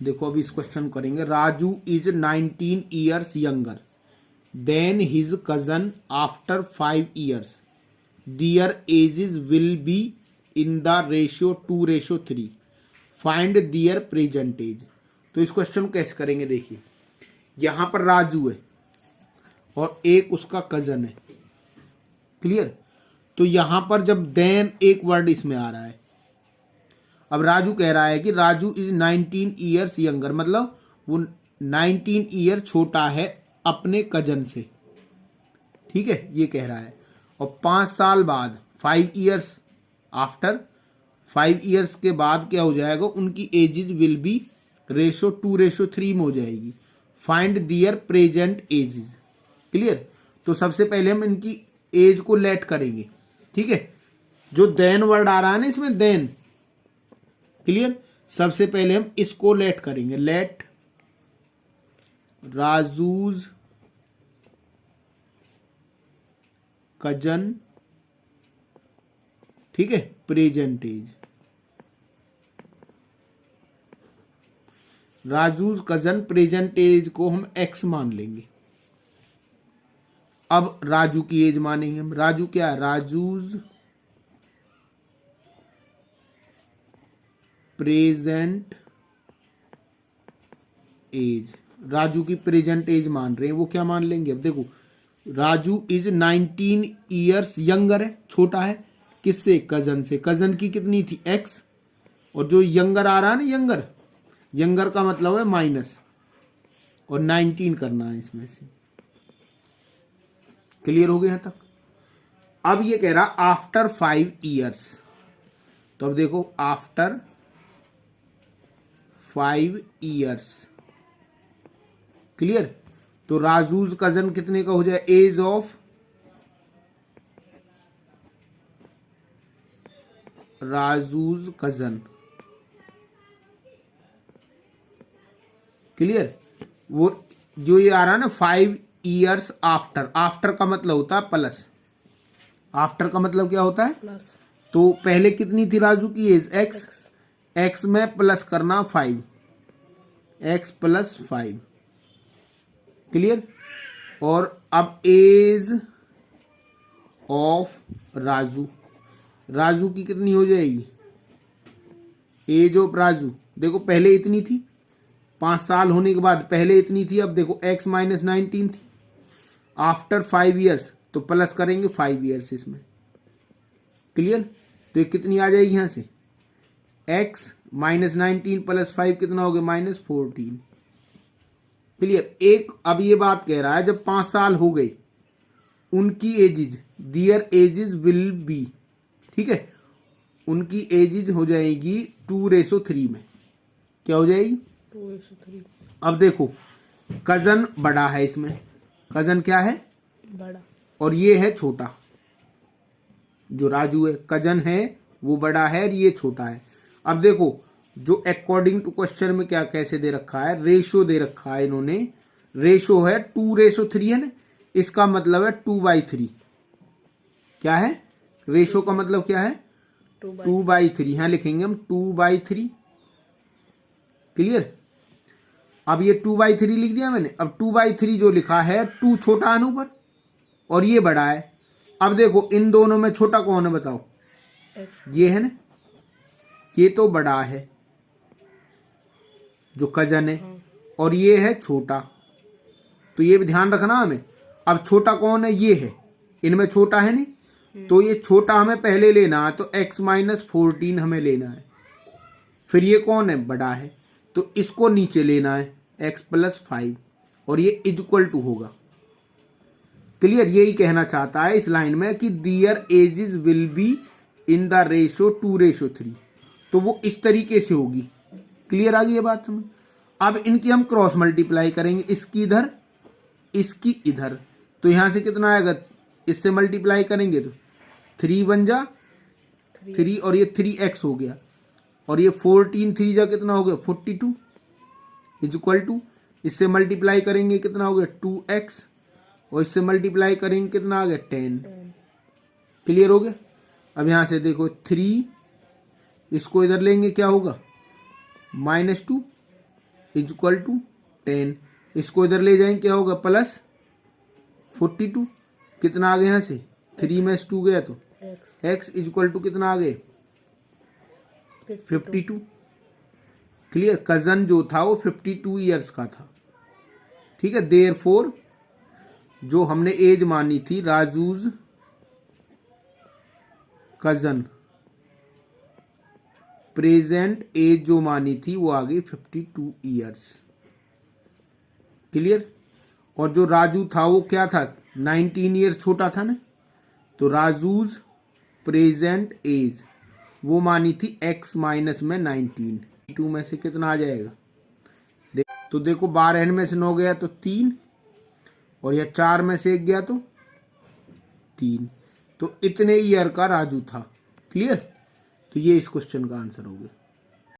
देखो अभी इस क्वेश्चन करेंगे। Raju is 19 years younger than his cousin after 5 years, their ages will be in the ratio 2:3, find their present age. तो इस question को कैसे करेंगे, देखिए यहां पर राजू है और एक उसका कजन है, क्लियर। तो यहां पर जब देन एक वर्ड इसमें आ रहा है, अब राजू कह रहा है कि राजू इज 19 ईयर्स यंगर, मतलब वो 19 ईयर छोटा है अपने कजन से, ठीक है, ये कह रहा है। और 5 साल बाद 5 ईयर्स आफ्टर, 5 ईयर्स के बाद क्या हो जाएगा, उनकी एजेस विल बी रेशो 2:3 में हो जाएगी। Find their present ages, clear. तो सबसे पहले हम इनकी एज को लेट करेंगे, ठीक है। जो देन वर्ड आ रहा है ना इसमें, देन, क्लियर। सबसे पहले हम इसको लेट करेंगे, लेट राजूज कजन, ठीक है, present age. Raju's cousin present age को हम x मान लेंगे। अब राजू की एज मानेंगे हम। राजू क्या है, राजूज प्रेजेंट एज, राजू की प्रेजेंट एज मान रहे हैं, वो क्या मान लेंगे। अब देखो राजू इज 19 ईयर्स यंगर है, छोटा है किससे, कजन से। कजन की कितनी थी, x, और जो यंगर आ रहा है ना, यंगर, यंगर का मतलब है माइनस, और 19 करना है इसमें से। क्लियर हो गया यहां तक। अब ये कह रहा आफ्टर 5 ईयर्स, तो अब देखो आफ्टर 5 ईयर्स, क्लियर। तो राजूज कजन कितने का हो जाए, age of Raju's cousin, clear. वो जो ये आ रहा है ना 5 ईयर्स आफ्टर, आफ्टर का मतलब होता है प्लस, आफ्टर का मतलब क्या होता है प्लस। तो पहले कितनी थी राजू की एज, एक्स, एक्स में प्लस करना 5, एक्स प्लस 5, क्लियर। और अब एज ऑफ राजू, राजू की कितनी हो जाएगी, एज ऑफ राजू, देखो पहले इतनी थी, 5 साल होने के बाद पहले इतनी थी, अब देखो x माइनस 19 थी, आफ्टर 5 ईयर्स तो प्लस करेंगे 5 ईयर्स इसमें, क्लियर। तो ये कितनी आ जाएगी यहां से, x माइनस 19 प्लस 5 कितना हो गया, -14, क्लियर। एक अब ये बात कह रहा है जब 5 साल हो गए, उनकी ages, their ages will be, ठीक है, उनकी एजेज हो जाएगी 2:3 में, क्या हो जाएगी, 2:3। अब देखो कजन बड़ा है इसमें, कजन क्या है, बड़ा, और ये है छोटा, जो राजू है कजन है वो बड़ा है और ये छोटा है। अब देखो जो अकॉर्डिंग टू क्वेश्चन में क्या कैसे दे रखा है, रेशो दे रखा है इन्होंने, रेशो है 2:3 है ना, इसका मतलब है 2/3, क्या है, रेशो का मतलब क्या है 2/3, यहां लिखेंगे हम 2/3, क्लियर। अब ये 2/3 लिख दिया मैंने। अब 2/3 जो लिखा है, 2 छोटा है ऊपर और ये बड़ा है। अब देखो इन दोनों में छोटा कौन है बताओ, ये है ना, ये तो बड़ा है जो कजन है, और ये है छोटा, तो ये भी ध्यान रखना हमें। अब छोटा कौन है, ये है, इनमें छोटा है नहीं, तो ये छोटा हमें पहले लेना है, तो x माइनस 14 हमें लेना है। फिर ये कौन है, बड़ा है, तो इसको नीचे लेना है x प्लस 5, और ये इक्वल टू होगा, क्लियर। यही कहना चाहता है इस लाइन में कि their ages will be in the ratio 2:3, तो वो इस तरीके से होगी, क्लियर आ गई ये बात हमें। अब इनकी हम क्रॉस मल्टीप्लाई करेंगे, इसकी इधर इसकी इधर, तो यहां से कितना आएगा, इससे मल्टीप्लाई करेंगे तो 3 बन जा 3, और ये 3x हो गया, और ये 14 3 जा कितना हो गया 42, इक्वल टू, इससे मल्टीप्लाई करेंगे कितना हो गया 2x, और इससे मल्टीप्लाई करेंगे कितना आ गया 10, क्लियर हो गया। अब यहां से देखो 3, इसको इधर लेंगे क्या होगा -2, इक्वल टू 10। इसको इधर ले जाएं, क्या होगा, प्लस 42। कितना आ गया यहाँ से, 3 में से 2 गया तो x इक्वल टू कितना आ गए, 52। क्लियर। कजन जो था वो 52 ईयर्स का था। ठीक है। देयरफॉर जो हमने एज मानी थी राजूज कजन, प्रेजेंट एज जो मानी थी वो आ गई 52 ईयर्स। क्लियर। और जो राजू था वो क्या था, 19 ईयर्स छोटा था ना, तो राजूज प्रेजेंट एज वो मानी थी x माइनस में 19। 2 में से कितना आ जाएगा, तो देखो 12 में से 9 गया तो 3, और यह 4 में से 1 गया तो 3, तो इतने ईयर का राजू था। क्लियर। तो ये इस क्वेश्चन का आंसर हो गया।